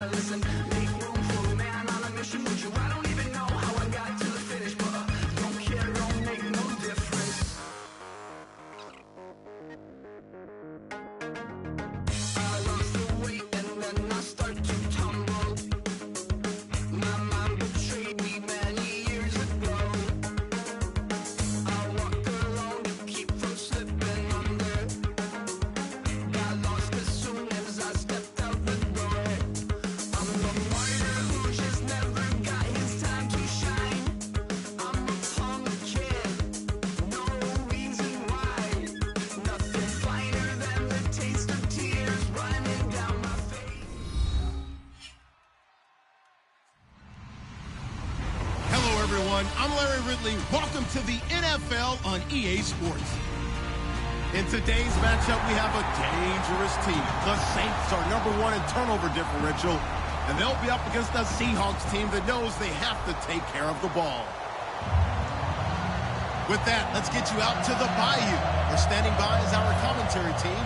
Listen, make room for a man on a mission with you. I don't even know how I got to the finish, but don't care, don't make no difference. I lost the weight and then I start to tumble. My mind betrayed me many years ago. I walk alone to keep from slipping under. Got lost as soon as I stepped out the door. I'm Larry Ridley. Welcome to the NFL on EA Sports. In today's matchup, we have a dangerous team. The Saints are #1 in turnover differential, and they'll be up against the Seahawks team that knows they have to take care of the ball. With that, let's get you out to the Bayou. We're standing by as our commentary team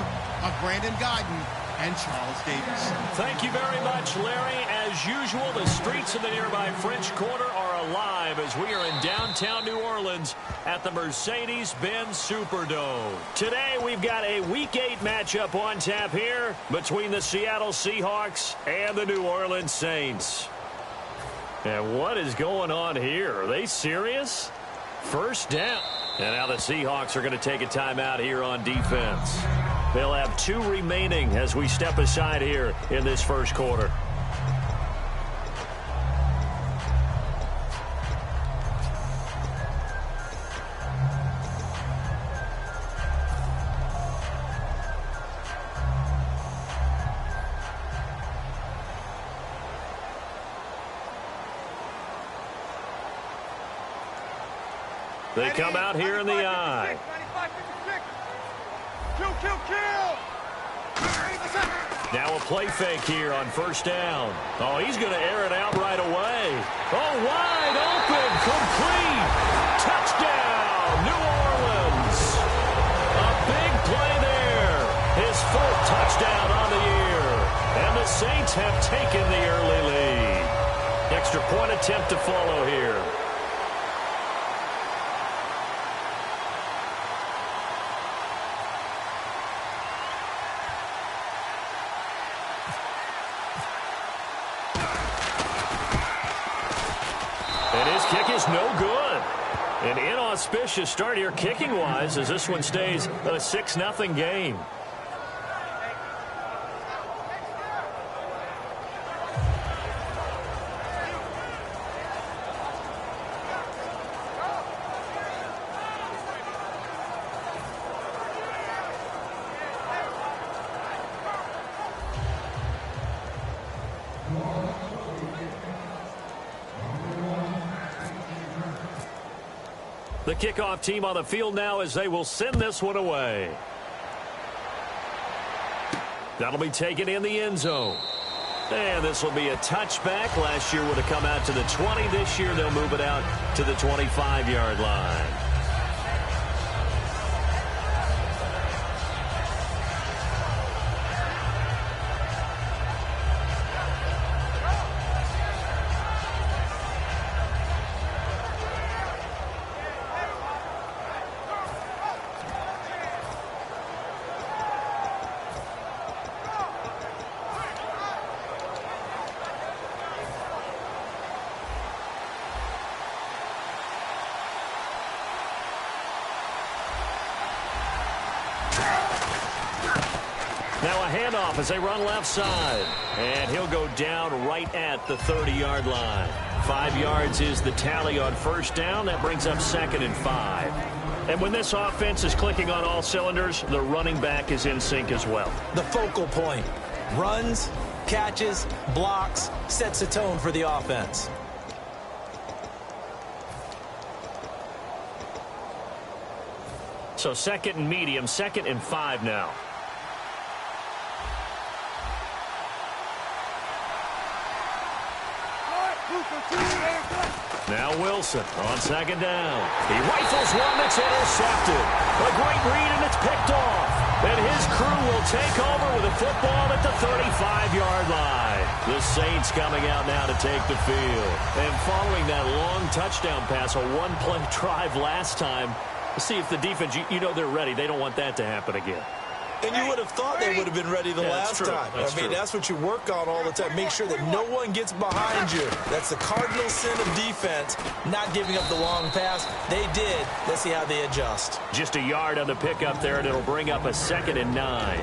of Brandon Guyton and Charles Davis. Thank you very much, Larry. As usual, the streets of the nearby French Quarter are alive as we are in downtown New Orleans at the Mercedes-Benz Superdome. Today, we've got a Week 8 matchup on tap here between the Seattle Seahawks and the New Orleans Saints. And what is going on here? Are they serious? First down. And now the Seahawks are going to take a timeout here on defense. They'll have 2 remaining as we step aside here in this first quarter. They come out here in the eye. Now a play fake here on first down. Oh, he's going to air it out right away. Oh, wide open, complete. Touchdown, New Orleans. A big play there. His 4th touchdown on the year. And the Saints have taken the early lead. Extra point attempt to follow here. Kick is no good. An inauspicious start here kicking-wise as this one stays a 6-0 game. The kickoff team on the field now as they will send this one away. That'll be taken in the end zone. And this will be a touchback. Last year would have come out to the 20. This year they'll move it out to the 25-yard line. Now a handoff as they run left side. And he'll go down right at the 30-yard line. 5 yards is the tally on first down. That brings up 2nd and 5. And when this offense is clicking on all cylinders, the running back is in sync as well. The focal point. Runs, catches, blocks, sets the tone for the offense. So 2nd and medium, 2nd and 5 now. Now Wilson on 2nd down. He rifles one that's intercepted. A great read, and it's picked off. And his crew will take over with a football at the 35-yard line. The Saints coming out now to take the field. And following that long touchdown pass, a one-play drive last time, see if the defense, you know they're ready. They don't want that to happen again. And you would have thought they would have been ready the last time. That's what you work on all the time. Make sure that no one gets behind you. That's the cardinal sin of defense, not giving up the long pass. They did. Let's see how they adjust. Just a yard on the pickup there, and it'll bring up a 2nd and 9.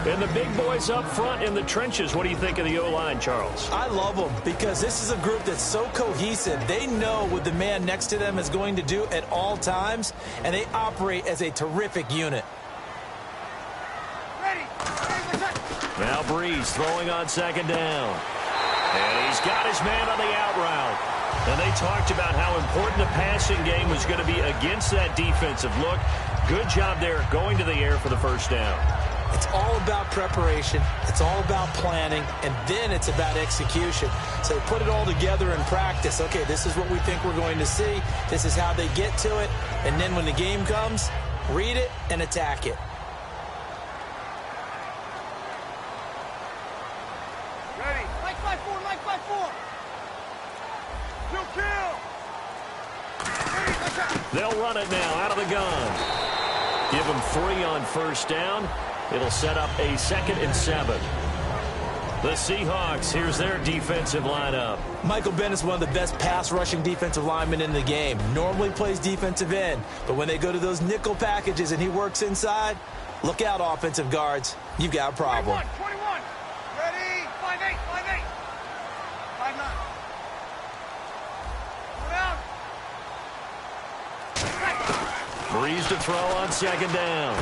And the big boys up front in the trenches. What do you think of the O-line, Charles? I love them because this is a group that's so cohesive. They know what the man next to them is going to do at all times, and they operate as a terrific unit. Now Breeze throwing on 2nd down. And he's got his man on the out route. And they talked about how important the passing game was going to be against that defensive look. Good job there going to the air for the 1st down. It's all about preparation. It's all about planning. And then it's about execution. So put it all together in practice. Okay, this is what we think we're going to see. This is how they get to it. And then when the game comes, read it and attack it. They'll run it now out of the gun. Give them 3 on 1st down. It'll set up a 2nd and 7. The Seahawks, here's their defensive lineup. Michael Bennett's one of the best pass-rushing defensive linemen in the game. Normally plays defensive end, but when they go to those nickel packages and he works inside, look out, offensive guards. You've got a problem. 21. Ready? 5-8. 5-9. Breeze to throw on 2nd down.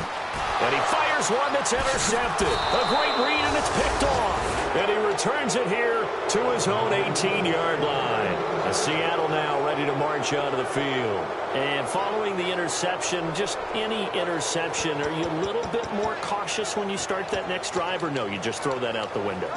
And he fires one that's intercepted. A great read, and it's picked off. And he returns it here to his own 18-yard line. Seattle now ready to march onto the field. And following the interception, just any interception, are you a little bit more cautious when you start that next drive, or no, you just throw that out the window?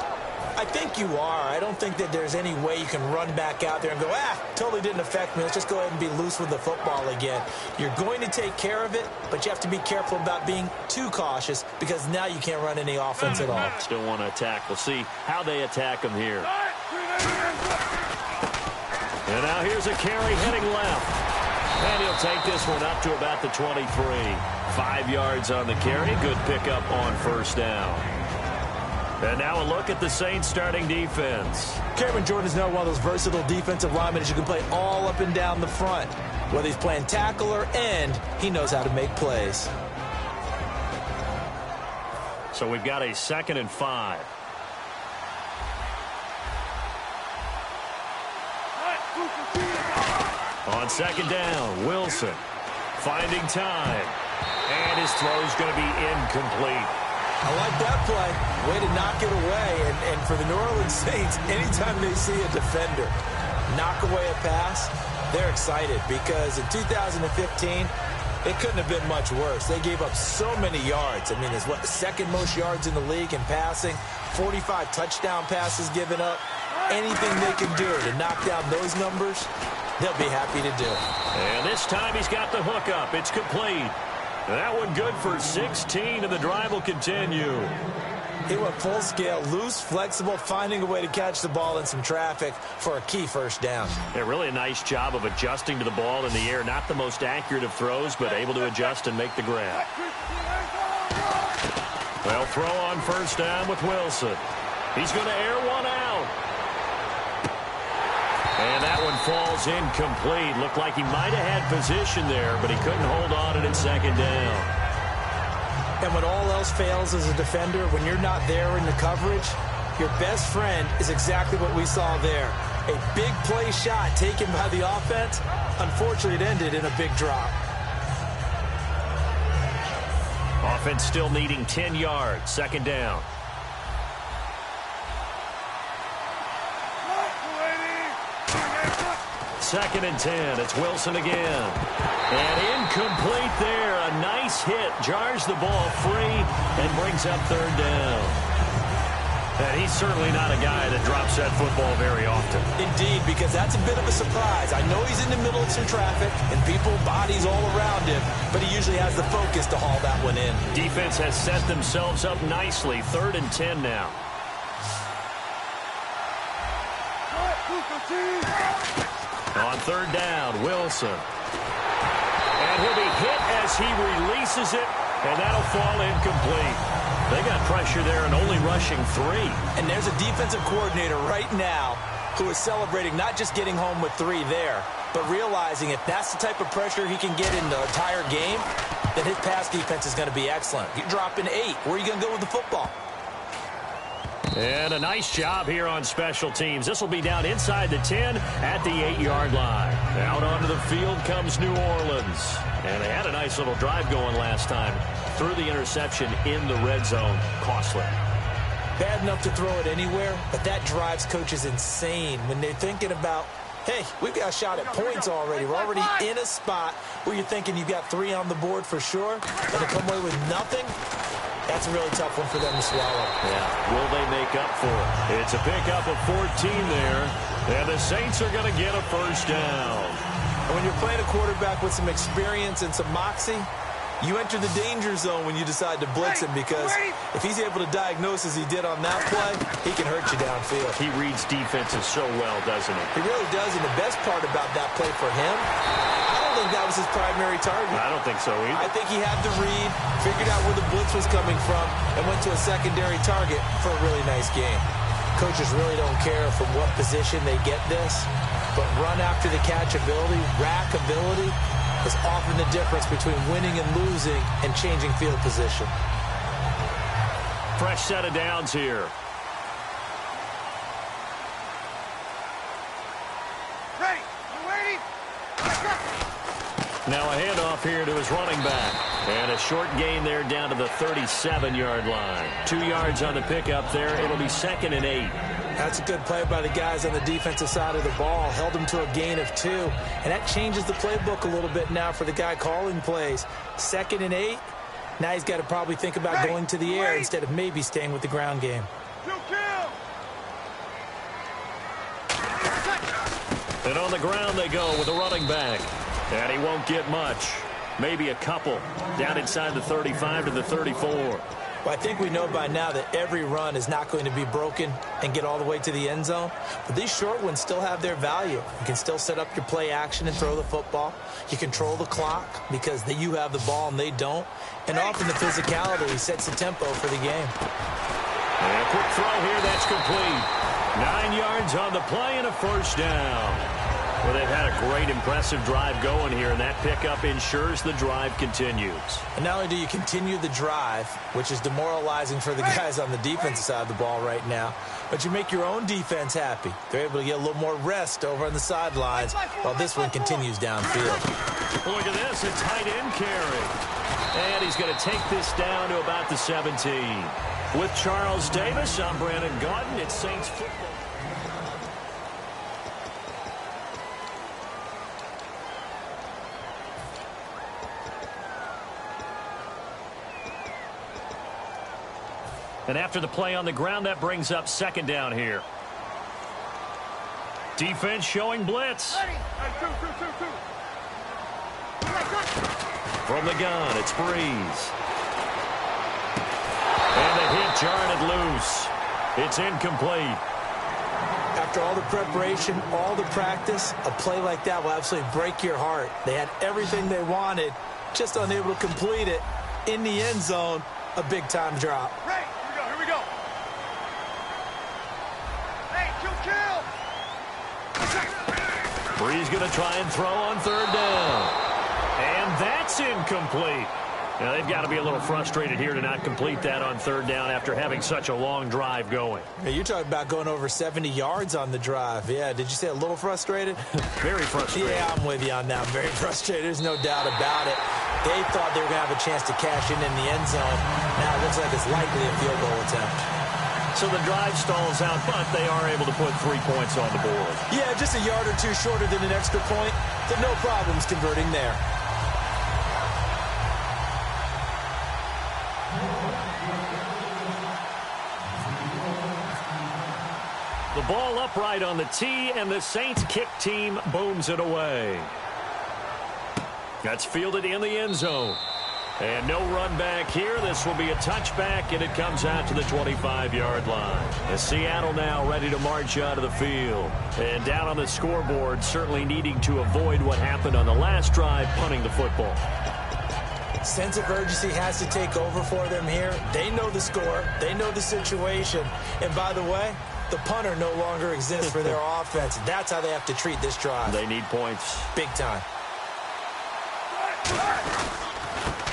I think you are. I don't think that there's any way you can run back out there and go, totally didn't affect me. Let's just go ahead and be loose with the football again. You're going to take care of it, but you have to be careful about being too cautious because now you can't run any offense at all. Still want to attack. We'll see how they attack them here. And now here's a carry heading left. And he'll take this one up to about the 23. 5 yards on the carry. Good pickup on 1st down. And now a look at the Saints starting defense. Cameron Jordan's now one of those versatile defensive linemen that you can play all up and down the front. Whether he's playing tackle or end, he knows how to make plays. So we've got a 2nd and 5. On 2nd down, Wilson finding time. And his throw's going to be incomplete. I like that play. Way to knock it away. And for the New Orleans Saints, anytime they see a defender knock away a pass, they're excited because in 2015, it couldn't have been much worse. They gave up so many yards. I mean, it's the 2nd most yards in the league in passing, 45 touchdown passes given up. Anything they can do to knock down those numbers, they'll be happy to do. And this time he's got the hook up. It's complete. That one good for 16, and the drive will continue. He went full scale, loose, flexible, finding a way to catch the ball in some traffic for a key 1st down. Yeah, really a nice job of adjusting to the ball in the air. Not the most accurate of throws, but able to adjust and make the grab. Well, throw on 1st down with Wilson. He's going to air one out. And that one falls incomplete. Looked like he might have had position there, but he couldn't hold on to it in 2nd down. And when all else fails as a defender, when you're not there in the coverage, your best friend is exactly what we saw there. A big play shot taken by the offense. Unfortunately, it ended in a big drop. Offense still needing 10 yards. 2nd down. Second and 10. It's Wilson again. And incomplete there. A nice hit. Jars the ball free and brings up 3rd down. And he's certainly not a guy that drops that football very often. Indeed, because that's a bit of a surprise. I know he's in the middle of some traffic and people, bodies all around him, but he usually has the focus to haul that one in. Defense has set themselves up nicely. 3rd and 10 now. On 3rd down, Wilson. And he'll be hit as he releases it, and that'll fall incomplete. They got pressure there and only rushing 3. And there's a defensive coordinator right now who is celebrating not just getting home with 3 there, but realizing if that's the type of pressure he can get in the entire game, then his pass defense is going to be excellent. You're dropping 8. Where are you going to go with the football? And a nice job here on special teams. This will be down inside the 10 at the 8-yard line. Out onto the field comes New Orleans. And they had a nice little drive going last time. Threw the interception in the red zone. Costly. Bad enough to throw it anywhere, but that drives coaches insane when they're thinking about, hey, we've got a shot at points already. We're already in a spot where you're thinking you've got 3 on the board for sure, and to come away with nothing, that's a really tough one for them to swallow. Yeah, will they make up for it? It's a pickup of 14 there, and the Saints are going to get a first down. And when you're playing a quarterback with some experience and some moxie, you enter the danger zone when you decide to blitz him, because if he's able to diagnose as he did on that play, he can hurt you downfield. He reads defenses so well, doesn't he? He really does, and the best part about that play for him, I don't think that was his primary target. I don't think so either. I think he had the read, figured out where the blitz was coming from, and went to a secondary target for a really nice game. Coaches really don't care from what position they get this, but run after the catch ability, rack ability, is often the difference between winning and losing and changing field position. Fresh set of downs here. Ready. I'm waiting. Now a handoff here to his running back. And a short gain there down to the 37-yard line. 2 yards on the pickup there. It'll be 2nd and 8. That's a good play by the guys on the defensive side of the ball. Held them to a gain of 2. And that changes the playbook a little bit now for the guy calling plays. 2nd and 8. Now he's got to probably think about going to the air instead of maybe staying with the ground game. And on the ground they go with a running back. And he won't get much. Maybe a couple. Down inside the 35 to the 34. Well, I think we know by now that every run is not going to be broken and get all the way to the end zone. But these short ones still have their value. You can still set up your play action and throw the football. You control the clock because you have the ball and they don't. And often the physicality sets the tempo for the game. And a quick throw here, that's complete. 9 yards on the play and a first down. Well, they've had a great, impressive drive going here, and that pickup ensures the drive continues. And not only do you continue the drive, which is demoralizing for the guys on the defensive side of the ball right now, but you make your own defense happy. They're able to get a little more rest over on the sidelines while this one continues downfield. Well, look at this, a tight end carry. And he's going to take this down to about the 17. With Charles Davis, I'm Brandon Gaudin. It's Saints football. And after the play on the ground, that brings up 2nd down here. Defense showing blitz. From the gun, it's Breeze. And the hit jarred it loose. It's incomplete. After all the preparation, all the practice, a play like that will absolutely break your heart. They had everything they wanted, just unable to complete it. In the end zone, a big-time drop. Breeze going to try and throw on 3rd down. And that's incomplete. Now, they've got to be a little frustrated here to not complete that on 3rd down after having such a long drive going. Hey, you're talking about going over 70 yards on the drive. Yeah, did you say a little frustrated? Very frustrated. Yeah, I'm with you on that. I'm very frustrated. There's no doubt about it. They thought they were going to have a chance to cash in the end zone. Now it looks like it's likely a field goal attempt. So the drive stalls out, but they are able to put 3 points on the board. Yeah, just a yard or two shorter than an extra point. But no problems converting there. ball upright on the tee, and the Saints kick team booms it away. That's fielded in the end zone. And no run back here. This will be a touchback, and it comes out to the 25-yard line. And Seattle now ready to march out of the field. And down on the scoreboard, certainly needing to avoid what happened on the last drive, punting the football. Sense of urgency has to take over for them here. They know the score. They know the situation. And by the way, the punter no longer exists for their offense. That's how they have to treat this drive. They need points. Big time.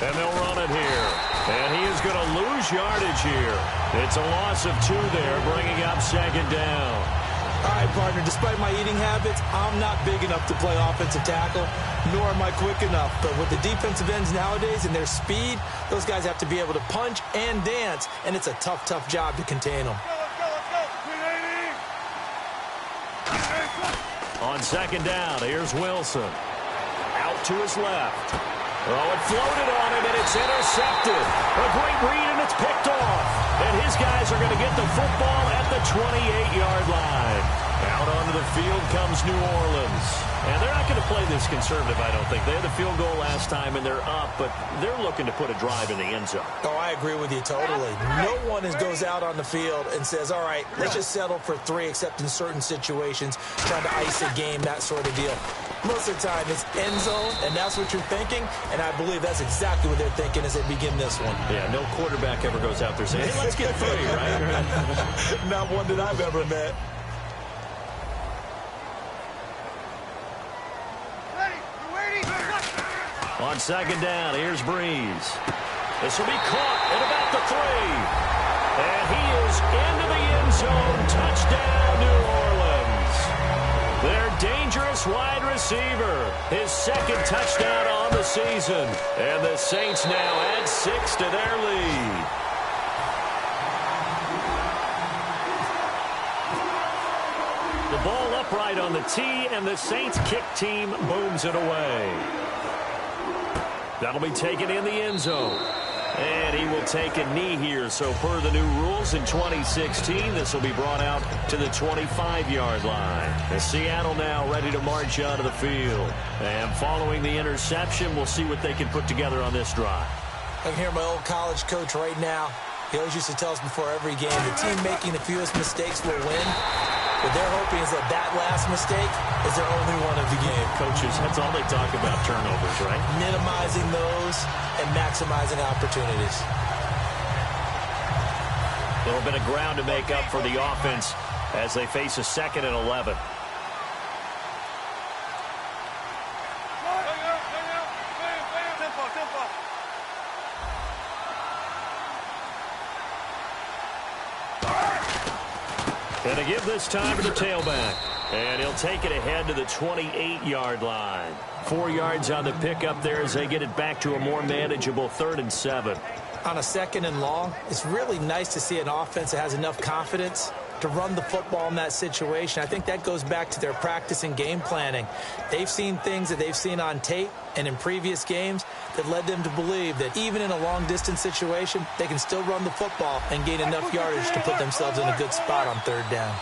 And they'll run it here. And he is going to lose yardage here. It's a loss of 2 there, bringing up second down. All right, partner, despite my eating habits, I'm not big enough to play offensive tackle, nor am I quick enough. But with the defensive ends nowadays and their speed, those guys have to be able to punch and dance, and it's a tough, tough job to contain them. On second down, here's Wilson. Out to his left. Oh, it floated on him, and it's intercepted. A great read, and it's picked off. And his guys are going to get the football at the 28-yard line. Out onto the field comes New Orleans. And they're not going to play this conservative, I don't think. They had the field goal last time, and they're up, but they're looking to put a drive in the end zone. Oh, I agree with you totally. No one goes out on the field and says, all right, let's just settle for 3, except in certain situations, trying to ice a game, that sort of deal. Most of the time, it's end zone, and that's what you're thinking, and I believe that's exactly what they're thinking as they begin this one. Yeah, no quarterback ever goes out there saying, hey, let's get 3, right? Not one that I've ever met. On second down, here's Breeze. This will be caught at about the 3. And he is into the end zone. Touchdown, New Orleans. Their dangerous wide receiver. His second touchdown on the season. And the Saints now add 6 to their lead. The ball upright on the tee, and the Saints kick team booms it away. That'll be taken in the end zone. And he will take a knee here. So per the new rules in 2016, this will be brought out to the 25-yard line. And Seattle now ready to march out of the field. And following the interception, we'll see what they can put together on this drive. I can hear my old college coach right now. He always used to tell us before every game, the team making the fewest mistakes will win. What they're hoping is that last mistake is their only one of the game. Coaches, that's all they talk about, turnovers, right? Minimizing those and maximizing opportunities. A little bit of ground to make up for the offense as they face a 2nd and 11. And to give this time to the tailback. And he'll take it ahead to the 28-yard line. 4 yards on the pickup there as they get it back to a more manageable 3rd and 7. On a 2nd and long, it's really nice to see an offense that has enough confidence to run the football in that situation. I think that goes back to their practice and game planning. They've seen things that they've seen on tape and in previous games that led them to believe that even in a long-distance situation, they can still run the football and gain enough yardage to put themselves in a good spot on 3rd down.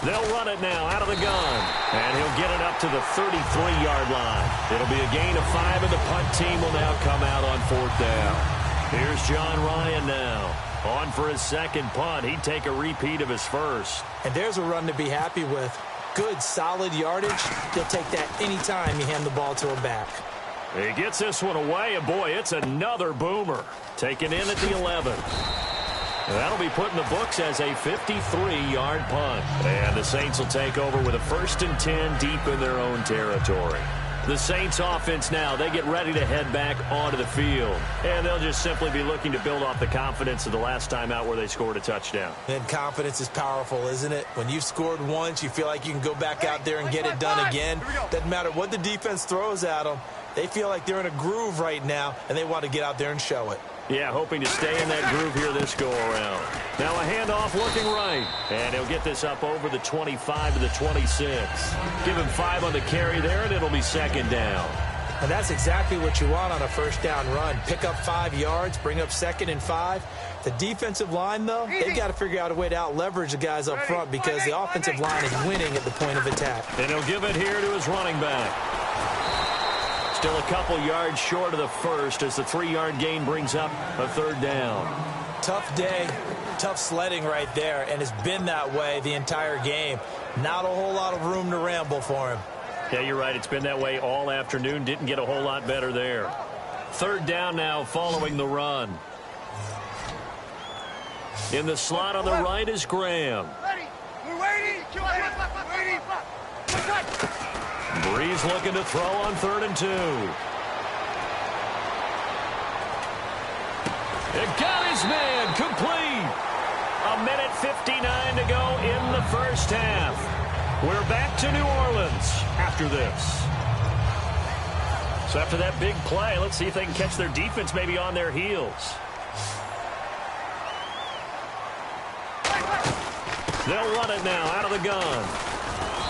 They'll run it now out of the gun. And he'll get it up to the 33-yard line. It'll be a gain of 5, and the punt team will now come out on 4th down. Here's John Ryan now. On for his 2nd punt. He'd take a repeat of his 1st. And there's a run to be happy with. Good, solid yardage. He'll take that anytime you hand the ball to a back. He gets this one away, and boy, it's another boomer. Taken in at the 11. That'll be put in the books as a 53-yard punt. And the Saints will take over with a 1st and 10 deep in their own territory. The Saints offense now, they get ready to head back onto the field. And they'll just simply be looking to build off the confidence of the last time out where they scored a touchdown. And confidence is powerful, isn't it? When you've scored once, you feel like you can go back out there and get it done again. Doesn't matter what the defense throws at them. They feel like they're in a groove right now, and they want to get out there and show it. Yeah, hoping to stay in that groove here this go-around. Now a handoff looking right. And he'll get this up over the 25 to the 26. Give him 5 on the carry there, and it'll be 2nd down. And that's exactly what you want on a first down run. Pick up 5 yards, bring up 2nd and 5. The defensive line, though, they've got to figure out a way to out-leverage the guys up front because the offensive line is winning at the point of attack. And he'll give it here to his running back. Still a couple yards short of the first as the 3-yard gain brings up a 3rd down. Tough day, tough sledding right there, and it's been that way the entire game. Not a whole lot of room to ramble for him. Yeah, you're right. It's been that way all afternoon. Didn't get a whole lot better there. 3rd down now following the run. In the slot on the right is Graham. We're waiting. Breeze looking to throw on 3rd and 2. It got his man complete. 1:59 to go in the first half. We're back to New Orleans after this. So after that big play, let's see if they can catch their defense maybe on their heels. They'll run it now out of the gun.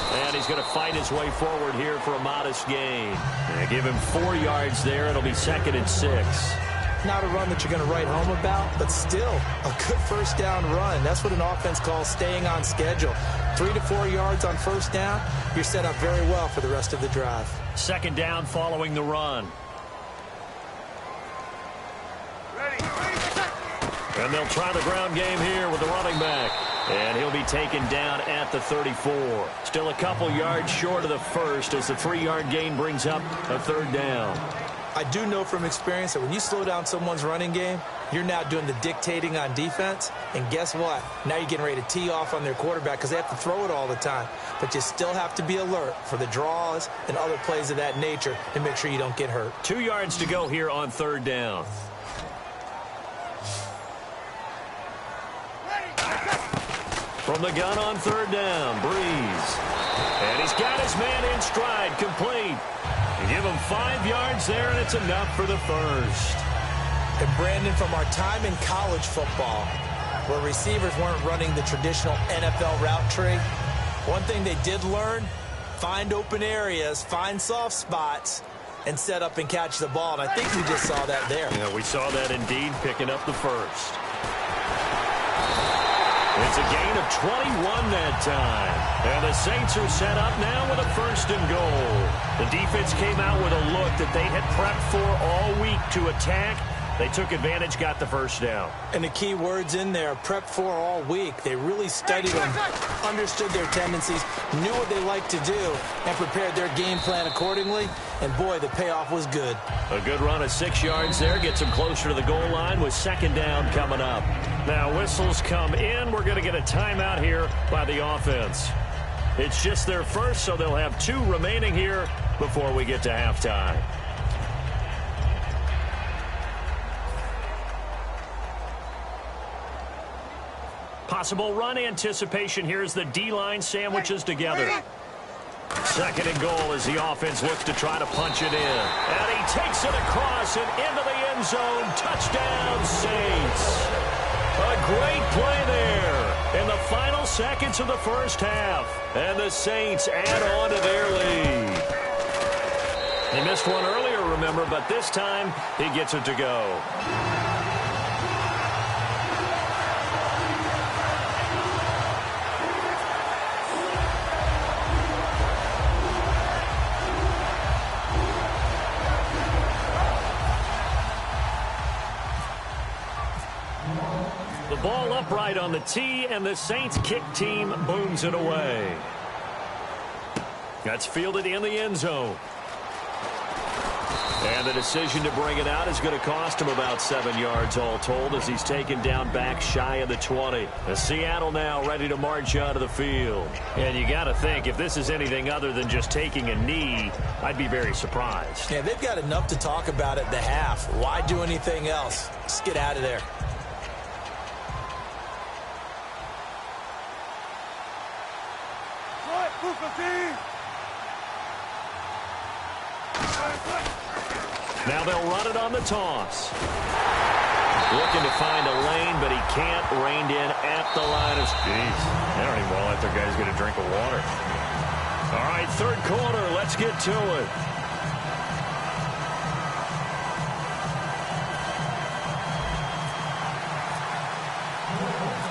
And he's going to fight his way forward here for a modest gain. And give him 4 yards there. It'll be 2nd and 6. Not a run that you're going to write home about, but still a good first down run. That's what an offense calls staying on schedule. 3 to 4 yards on first down, you're set up very well for the rest of the drive. 2nd down following the run. And they'll try the ground game here with the running back. And he'll be taken down at the 34. Still a couple yards short of the first as the 3-yard gain brings up a 3rd down. I do know from experience that when you slow down someone's running game, you're now doing the dictating on defense. And guess what? Now you're getting ready to tee off on their quarterback because they have to throw it all the time. But you still have to be alert for the draws and other plays of that nature and make sure you don't get hurt. 2 yards to go here on 3rd down. From the gun on 3rd down, Breeze. And he's got his man in stride, complete. You give him 5 yards there, and it's enough for the first. And Brandon, from our time in college football, where receivers weren't running the traditional NFL route tree, one thing they did learn, find open areas, find soft spots, and set up and catch the ball. And I think we just saw that there. Yeah, we saw that indeed, picking up the first. It's a gain of 21 that time. And the Saints are set up now with a 1st and goal. The defense came out with a look that they had prepped for all week to attack. They took advantage, got the first down. And the key words in there, prepped for all week. They really studied them, understood their tendencies, knew what they liked to do, and prepared their game plan accordingly. And, boy, the payoff was good. A good run of 6 yards there gets them closer to the goal line with 2nd down coming up. Now, whistles come in. We're going to get a timeout here by the offense. It's just their first, so they'll have 2 remaining here before we get to halftime. Possible run anticipation here as the D-line sandwiches together. 2nd and goal as the offense looks to try to punch it in. And he takes it across and into the end zone. Touchdown, Saints. A great play there in the final seconds of the first half. And the Saints add on to their lead. They missed one earlier, remember, but this time he gets it to go. Ball upright on the tee, and the Saints kick team booms it away. That's fielded in the end zone. And the decision to bring it out is going to cost him about 7 yards all told as he's taken down back shy of the 20. Seattle now ready to march out of the field. And you got to think, if this is anything other than just taking a knee, I'd be very surprised. Yeah, they've got enough to talk about at the half. Why do anything else? Just get out of there. Now they'll run it on the toss. Looking to find a lane, but he can't. Reined in at the line of... Jeez, they don't even want to let their guys get a drink of water. All right, 3rd quarter. Let's get to it.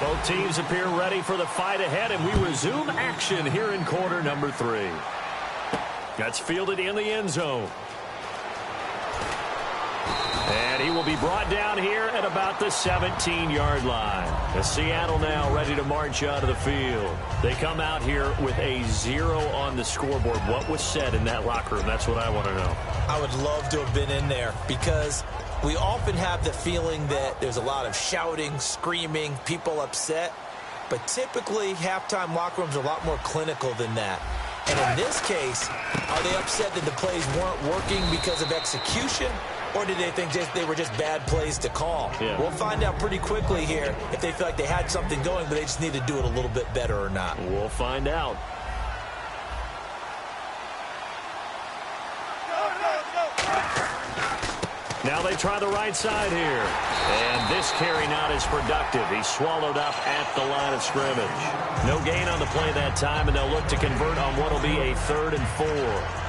Both teams appear ready for the fight ahead, and we resume action here in quarter number 3. That's fielded in the end zone. And he will be brought down here at about the 17-yard line. As Seattle now ready to march out of the field. They come out here with a 0 on the scoreboard. What was said in that locker room? That's what I want to know. I would love to have been in there because we often have the feeling that there's a lot of shouting, screaming, people upset. But typically, halftime locker rooms are a lot more clinical than that. And in this case, are they upset that the plays weren't working because of execution? Or did they think they were just bad plays to call? Yeah. We'll find out pretty quickly here if they feel like they had something going, but they just need to do it a little bit better or not. We'll find out. Now they try the right side here. And this carry not as productive. He's swallowed up at the line of scrimmage. No gain on the play that time, and they'll look to convert on what will be a 3rd and 4.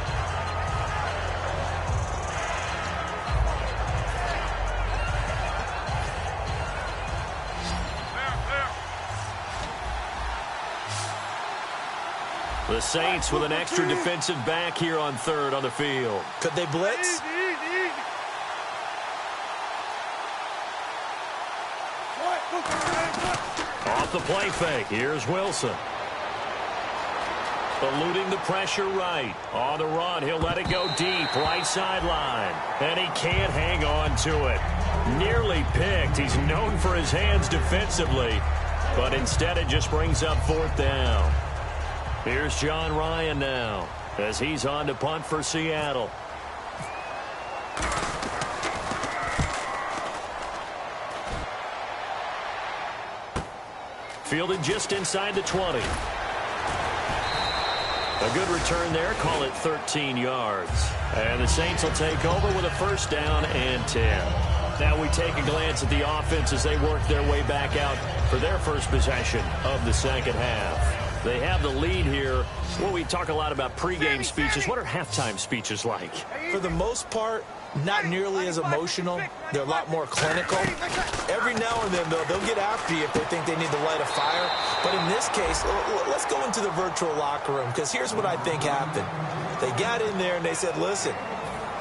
The Saints with an extra defensive back here on 3rd on the field. Could they blitz? Off the play fake. Here's Wilson. Eluding the pressure right. On the run, he'll let it go deep. Right sideline. And he can't hang on to it. Nearly picked. He's known for his hands defensively. But instead it just brings up 4th down. Here's John Ryan now as he's on to punt for Seattle. Fielded just inside the 20. A good return there. Call it 13 yards. And the Saints will take over with a 1st down and 10. Now we take a glance at the offense as they work their way back out for their first possession of the second half. They have the lead here. Well, we talk a lot about pregame speeches. What are halftime speeches like? For the most part, not nearly as emotional. They're a lot more clinical. Every now and then, though, they'll get after you if they think they need to light a fire. But in this case, let's go into the virtual locker room, because here's what I think happened. They got in there and they said, listen,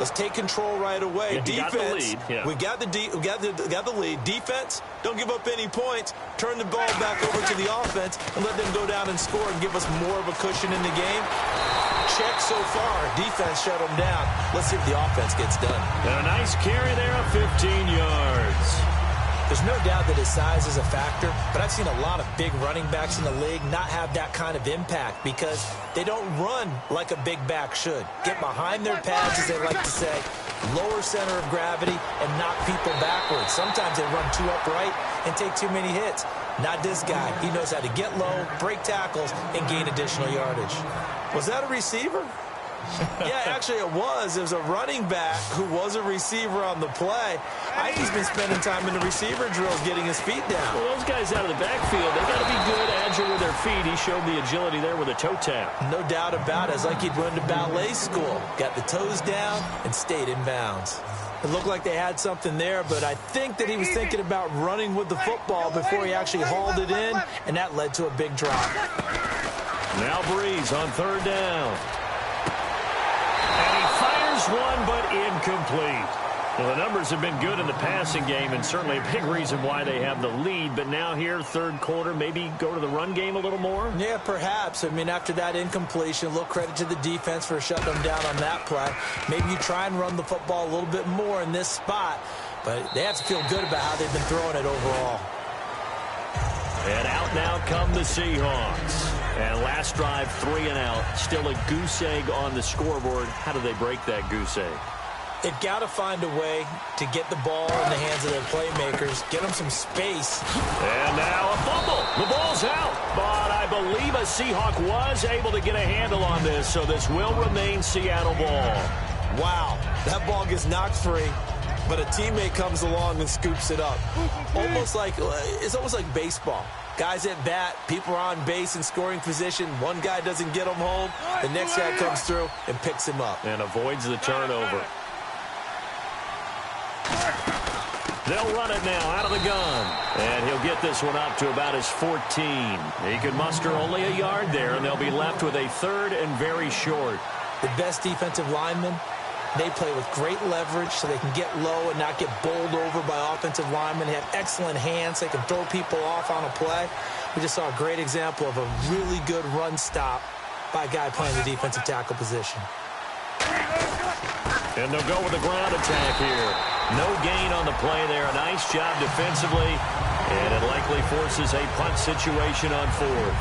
let's take control right away. Yeah, defense, we got the lead. Defense, don't give up any points. Turn the ball back over to the offense and let them go down and score and give us more of a cushion in the game. Check so far. Defense shut them down. Let's see if the offense gets done. And a nice carry there of 15 yards. There's no doubt that his size is a factor, but I've seen a lot of big running backs in the league not have that kind of impact because they don't run like a big back should. Get behind their pads, as they like to say, lower center of gravity, and knock people backwards. Sometimes they run too upright and take too many hits. Not this guy. He knows how to get low, break tackles, and gain additional yardage. Was that a receiver? Yeah, actually it was. It was a running back who was a receiver on the play. I think he's been spending time in the receiver drills getting his feet down. Well, those guys out of the backfield, they got to be good, agile with their feet. He showed the agility there with a toe tap. No doubt about it. It's like he'd run to ballet school. Got the toes down and stayed in bounds. It looked like they had something there, but I think that he was thinking about running with the football before he actually hauled it in, and that led to a big drop. Now Breeze on 3rd down. And he fires one, but incomplete. Well, the numbers have been good in the passing game, and certainly a big reason why they have the lead. But now here, 3rd quarter, maybe go to the run game a little more? Yeah, perhaps. I mean, after that incompletion, a little credit to the defense for shutting them down on that play. Maybe you try and run the football a little bit more in this spot, but they have to feel good about how they've been throwing it overall. And out now come the Seahawks. And last drive, 3 and out. Still a goose egg on the scoreboard. How do they break that goose egg? They've got to find a way to get the ball in the hands of their playmakers, get them some space. And now a fumble. The ball's out. But I believe a Seahawk was able to get a handle on this, so this will remain Seattle ball. Wow, that ball gets knocked free, but a teammate comes along and scoops it up. It's almost like baseball. Guys at bat, people are on base in scoring position. One guy doesn't get him home. The next guy comes through and picks him up. And avoids the turnover. They'll run it now out of the gun. And he'll get this one up to about his 14. He can muster only a yard there, and they'll be left with a third and very short. The best defensive linemen, they play with great leverage so they can get low and not get bowled over by offensive linemen. They have excellent hands. They can throw people off on a play. We just saw a great example of a really good run stop by a guy playing the defensive tackle position. And they'll go with the ground attack here. No gain on the play there. A nice job defensively. And it likely forces a punt situation on fourth.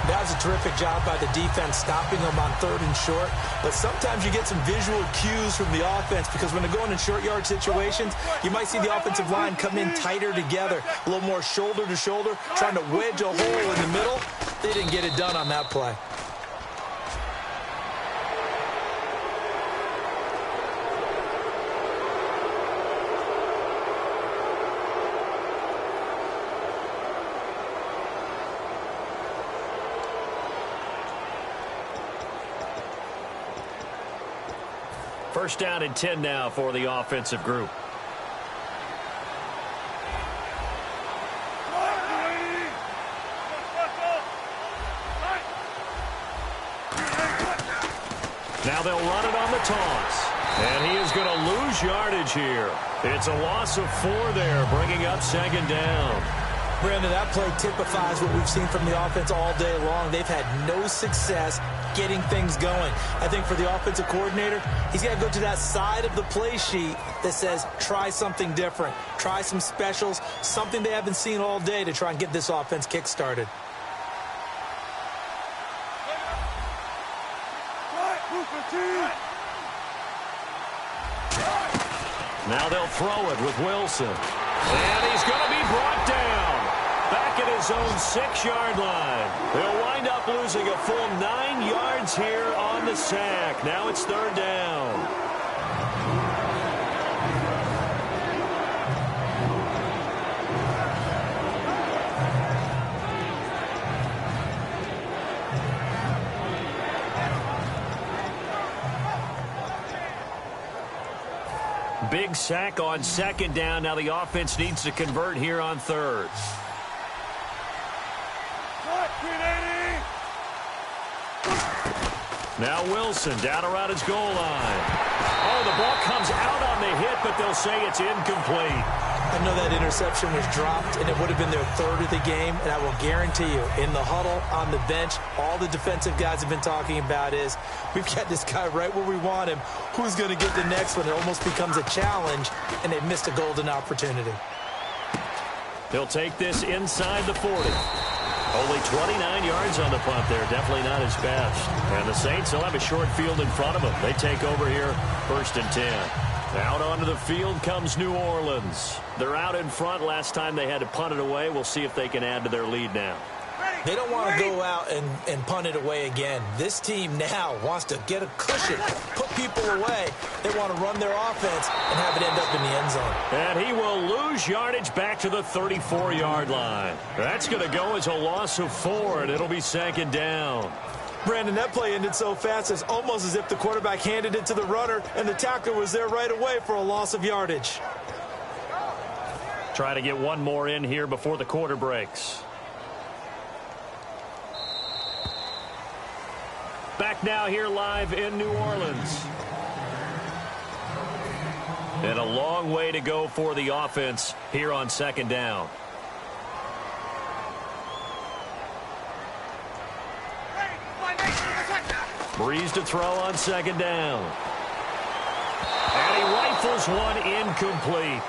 That was a terrific job by the defense stopping them on third and short. But sometimes you get some visual cues from the offense because when they're going in short yard situations, you might see the offensive line come in tighter together, a little more shoulder to shoulder, trying to wedge a hole in the middle. They didn't get it done on that play. First down and 10 now for the offensive group. Now they'll run it on the toss. And he is going to lose yardage here. It's a loss of 4 there, bringing up second down. Brandon, that play typifies what we've seen from the offense all day long. They've had no success getting things going. I think for the offensive coordinator, he's got to go to that side of the play sheet that says try something different, try some specials, something they haven't seen all day to try and get this offense kick-started. Now they'll throw it with Wilson. And he's going to be brought down back at his own 6-yard line. They'll wind up losing a full 9 yards here on the sack. Now it's third down. Big sack on second down. Now the offense needs to convert here on third. Now Wilson down around his goal line. Oh, the ball comes out on the hit, but they'll say it's incomplete. I know that interception was dropped, and it would have been their third of the game, and I will guarantee you, in the huddle, on the bench, all the defensive guys have been talking about is, we've got this guy right where we want him. Who's going to get the next one? It almost becomes a challenge, and they've missed a golden opportunity. They'll take this inside the 40. Only 29 yards on the punt there. Definitely not his best. And the Saints will have a short field in front of them. They take over here, 1st and 10. Out onto the field comes New Orleans. They're out in front. Last time they had to punt it away. We'll see if they can add to their lead now. They don't want to go out and punt it away again. This team now wants to get a cushion, put people away. They want to run their offense and have it end up in the end zone. And he will lose yardage back to the 34-yard line. That's going to go as a loss of 4, and it'll be second down. Brandon, that play ended so fast, it's almost as if the quarterback handed it to the runner, and the tackler was there right away for a loss of yardage. Try to get one more in here before the quarter breaks. Back now here live in New Orleans. And a long way to go for the offense here on second down. Breeze to throw on second down. And he rifles one incomplete.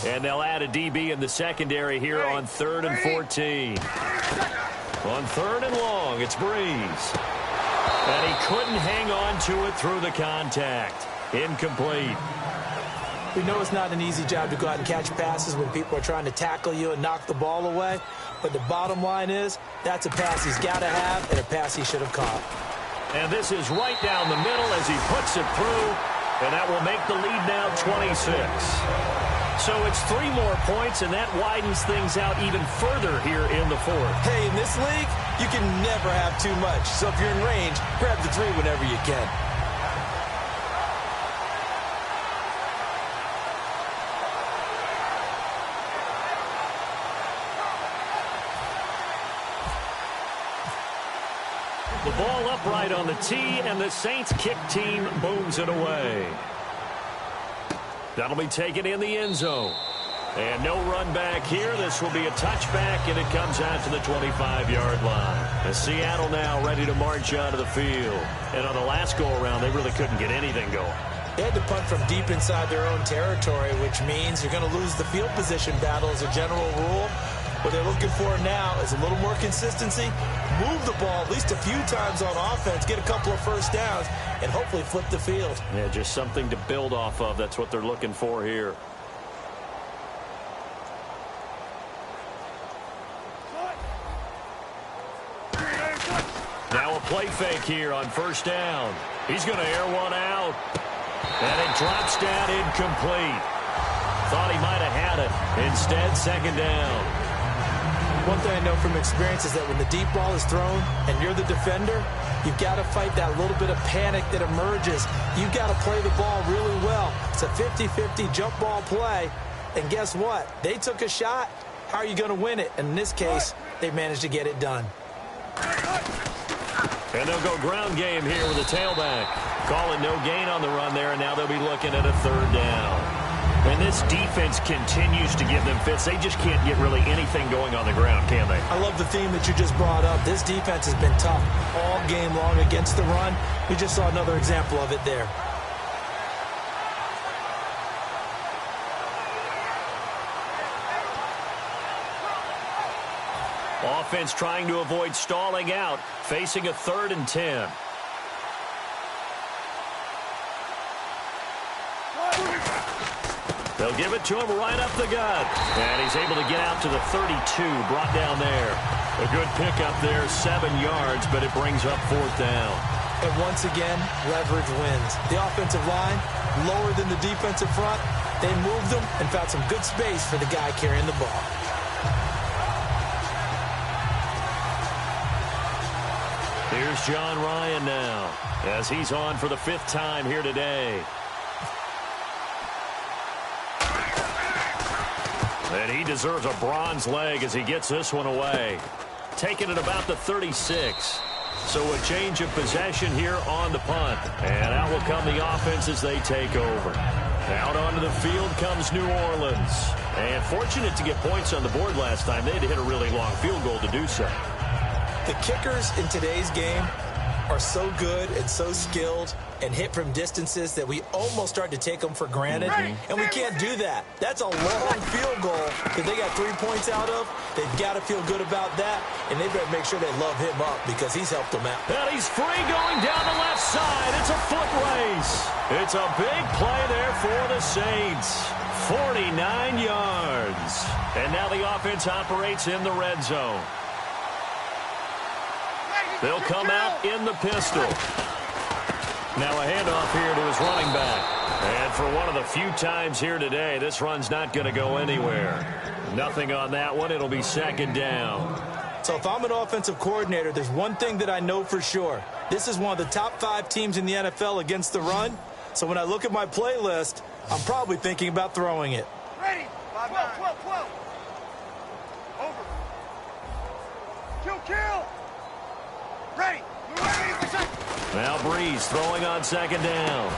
And they'll add a DB in the secondary here on 3rd and 14. On 3rd and long, it's Breeze. And he couldn't hang on to it through the contact. Incomplete. We know it's not an easy job to go out and catch passes when people are trying to tackle you and knock the ball away. But the bottom line is, that's a pass he's got to have and a pass he should have caught. And this is right down the middle as he puts it through. And that will make the lead now 26. So it's 3 more points, and that widens things out even further here in the fourth. Hey, in this league, you can never have too much. So if you're in range, grab the 3 whenever you can. The ball upright on the tee, and the Saints kick team booms it away. That'll be taken in the end zone. And no run back here. This will be a touchback, and it comes out to the 25-yard line. As Seattle now ready to march out of the field. And on the last go-around, they really couldn't get anything going. They had to punt from deep inside their own territory, which means you're going to lose the field position battle as a general rule. What they're looking for now is a little more consistency, move the ball at least a few times on offense, get a couple of first downs, and hopefully flip the field. Yeah, just something to build off of. That's what they're looking for here. Now a play fake here on first down. He's going to air one out. And it drops down incomplete. Thought he might have had it. Instead, second down. One thing I know from experience is that when the deep ball is thrown and you're the defender, you've got to fight that little bit of panic that emerges. You've got to play the ball really well. It's a 50-50 jump ball play. And guess what? They took a shot. How are you going to win it? And in this case, they managed to get it done. And they'll go ground game here with a tailback. Calling no gain on the run there, and now they'll be looking at a third down. And this defense continues to give them fits. They just can't get really anything going on the ground, can they? I love the theme that you just brought up. This defense has been tough all game long against the run. We just saw another example of it there. Offense trying to avoid stalling out, facing a 3rd and 10. They'll give it to him right up the gut. And he's able to get out to the 32, brought down there. A good pickup there, 7 yards, but it brings up 4th down. And once again, leverage wins. The offensive line, lower than the defensive front. They moved them and found some good space for the guy carrying the ball. Here's John Ryan now, as he's on for the 5th time here today. And he deserves a bronze leg as he gets this one away. Taking it about the 36. So a change of possession here on the punt. And out will come the offense as they take over. Out onto the field comes New Orleans. And fortunate to get points on the board last time. They had to hit a really long field goal to do so. The kickers in today's game are so good and so skilled and hit from distances that we almost start to take them for granted. And we can't do that. That's a long field goal that they got 3 points out of. They've got to feel good about that, and they better make sure they love him up because he's helped them out. And he's free going down the left side. It's a foot race. It's a big play there for the Saints. 49 yards. And now the offense operates in the red zone. They'll come out in the pistol. Now a handoff here to his running back. And for one of the few times here today, this run's not going to go anywhere. Nothing on that one. It'll be second down. So if I'm an offensive coordinator, there's one thing that I know for sure. This is one of the top 5 teams in the NFL against the run. So when I look at my playlist, I'm probably thinking about throwing it. Ready. 12. Over. Kill. Ready. Now Breeze throwing on second down.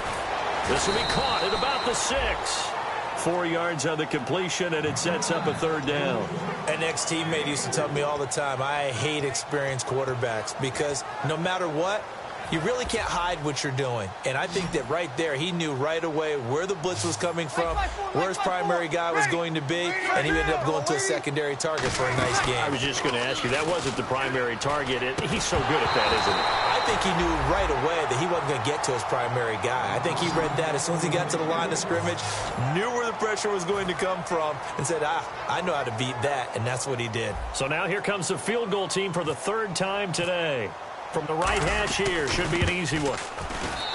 This will be caught at about the 6. 4 yards on the completion, and it sets up a third down. An ex-teammate used to tell me all the time, I hate experienced quarterbacks because no matter what, you really can't hide what you're doing. And I think that right there, he knew right away where the blitz was coming from, where his primary guy was going to be, and he ended up going to a secondary target for a nice game. I was just going to ask you, that wasn't the primary target. He's so good at that, isn't he? I think he knew right away that he wasn't going to get to his primary guy. I think he read that as soon as he got to the line of scrimmage, knew where the pressure was going to come from, and said, I know how to beat that, and that's what he did. So now here comes the field goal team for the 3rd time today. From the right hash here, should be an easy one.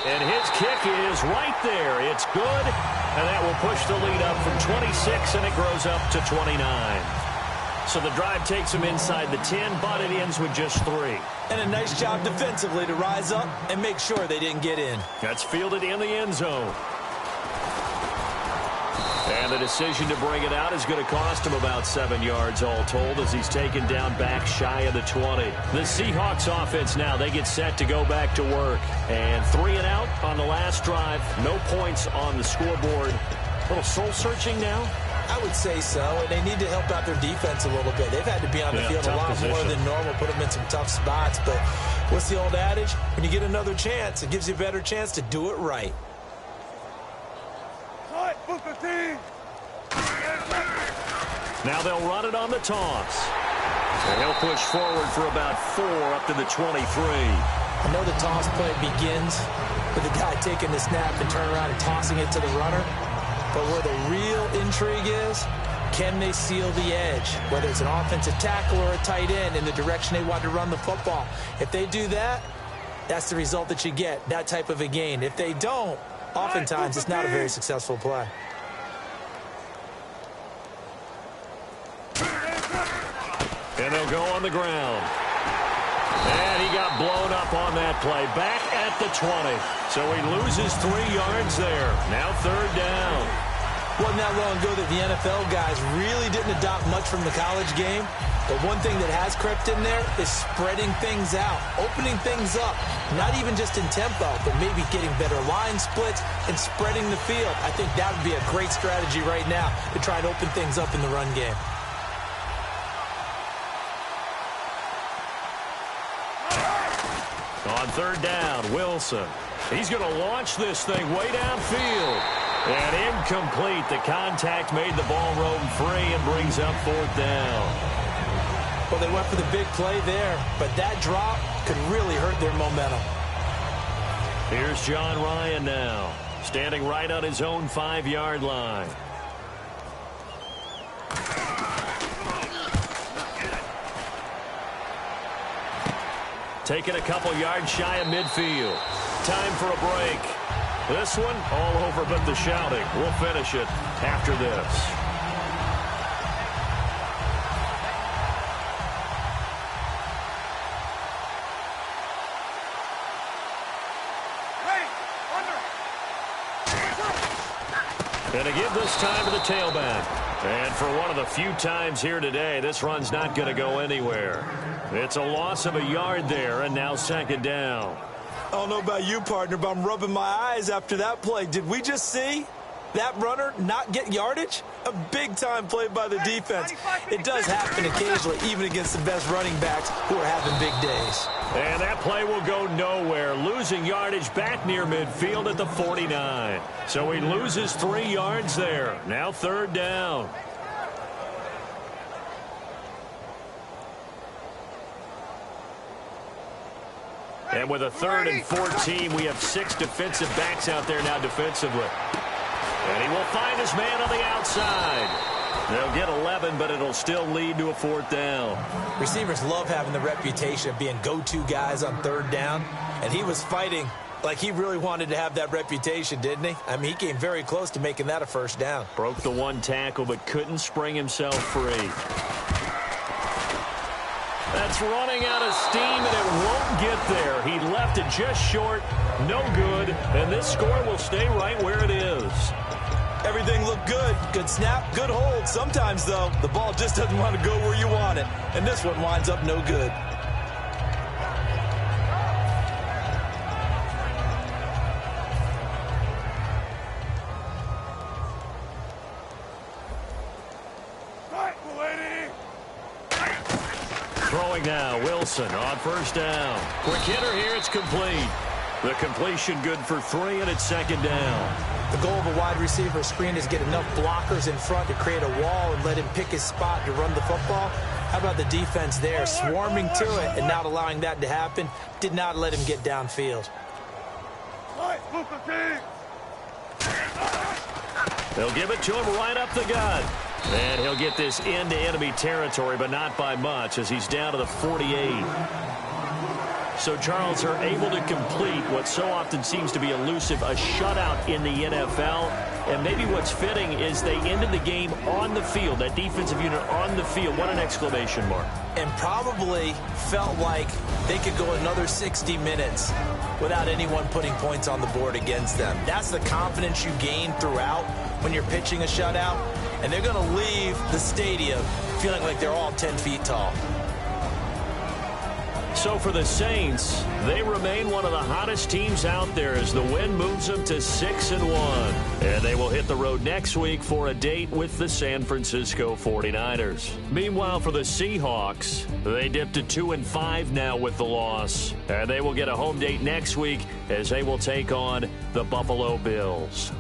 And his kick is right there. It's good, and that will push the lead up from 26, and it grows up to 29. So the drive takes him inside the 10, but it ends with just 3. And a nice job defensively to rise up and make sure they didn't get in. That's fielded in the end zone. And the decision to bring it out is going to cost him about 7 yards all told as he's taken down back shy of the 20. The Seahawks offense now, they get set to go back to work. And 3 and out on the last drive. No points on the scoreboard. A little soul-searching now? I would say so, and they need to help out their defense a little bit. They've had to be on the field a lot more than normal, put them in some tough spots. But what's the old adage? When you get another chance, it gives you a better chance to do it right. Now they'll run it on the toss. And he'll push forward for about 4 up to the 23. I know the toss play begins with the guy taking the snap and turning around and tossing it to the runner. But where the real intrigue is, can they seal the edge? Whether it's an offensive tackle or a tight end in the direction they want to run the football. If they do that, that's the result that you get, that type of a gain. If they don't, oftentimes it's not a very successful play. And they'll go on the ground. And he got blown up on that play. Back at the 20. So he loses 3 yards there. Now 3rd down. Wasn't that long ago that the NFL guys really didn't adopt much from the college game. But one thing that has crept in there is spreading things out, opening things up. Not even just in tempo, but maybe getting better line splits and spreading the field. I think that would be a great strategy right now to try and open things up in the run game. On 3rd down, Wilson. He's going to launch this thing way downfield. And incomplete. The contact made the ball roam free and brings up 4th down. Well, they went for the big play there, but that drop could really hurt their momentum. Here's John Ryan now, standing right on his own 5-yard line. Taking a couple yards shy of midfield. Time for a break. This one all over but the shouting. We'll finish it after this. And a give this time to the tailback. And for one of the few times here today, this run's not going to go anywhere. It's a loss of a yard there, and now 2nd down. I don't know about you, partner, but I'm rubbing my eyes after that play. Did we just see that runner not get yardage? A big-time play by the defense. It does happen occasionally, even against the best running backs who are having big days. And that play will go nowhere, losing yardage back near midfield at the 49. So he loses 3 yards there. Now 3rd down. And with a 3rd and 14, we have 6 defensive backs out there now defensively. And he will find his man on the outside. They'll get 11, but it'll still lead to a 4th down. Receivers love having the reputation of being go-to guys on 3rd down. And he was fighting like he really wanted to have that reputation, didn't he? I mean, he came very close to making that a 1st down. Broke the 1 tackle, but couldn't spring himself free. That's running out of steam, and it won't get there. He left it just short, no good, and this score will stay right where it is. Everything looked good. Good snap, good hold. Sometimes, though, the ball just doesn't want to go where you want it, and this one winds up no good. Throwing now, Wilson on 1st down. Quick hitter here, it's complete. The completion good for 3, and it's 2nd down. The goal of a wide receiver screen is get enough blockers in front to create a wall and let him pick his spot to run the football. How about the defense there, swarming to it and not allowing that to happen? Did not let him get downfield. They'll give it to him right up the gut. And he'll get this into enemy territory, but not by much, as he's down to the 48. So, Charles, are able to complete what so often seems to be elusive, a shutout in the NFL. And maybe what's fitting is they ended the game on the field, that defensive unit on the field. What an exclamation mark. And probably felt like they could go another 60 minutes without anyone putting points on the board against them. That's the confidence you gain throughout when you're pitching a shutout. And they're going to leave the stadium feeling like they're all 10 feet tall. So for the Saints, they remain one of the hottest teams out there as the win moves them to 6-1. And they will hit the road next week for a date with the San Francisco 49ers. Meanwhile, for the Seahawks, they dipped to 2-5 now with the loss. And they will get a home date next week as they will take on the Buffalo Bills.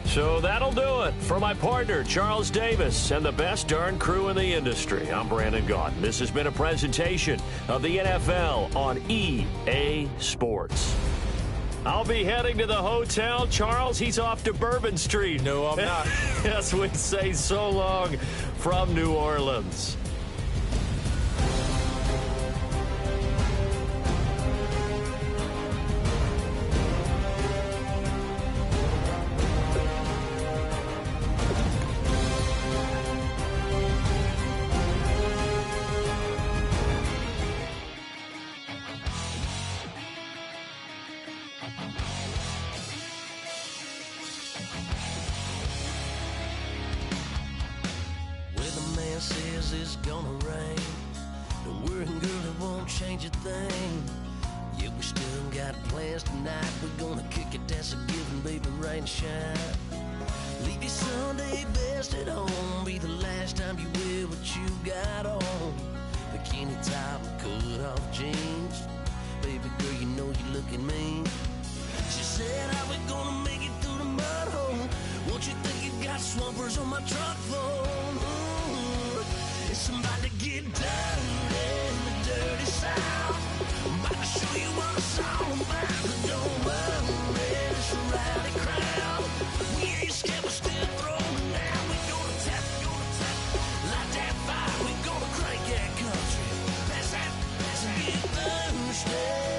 So that'll do it for my partner, Charles Davis, and the best darn crew in the industry. I'm Brandon Gaudin. This has been a presentation of the NFL on EA Sports. I'll be heading to the hotel. Charles, he's off to Bourbon Street. No, I'm not. Yes, we say so long from New Orleans. Says it's gonna rain. Don't worry, girl, it won't change a thing. Yeah, we still got plans tonight. We're gonna kick it, that's a given, baby, rain or shine. Leave your Sunday best at home. Be the last time you wear what you got on. Bikini top and cut off jeans. Baby girl, you know you looking mean. She said, how we gonna make it through the mud hole? Won't you think you got swampers on my truck phone? It's about to get dirty in the dirty south. I'm about to show you what it's all about. But don't worry, it's a rowdy crowd. We ain't scared, we're still throwing now. We gonna tap, light that fire. We gonna crank that country. Pass that, and get thirsty.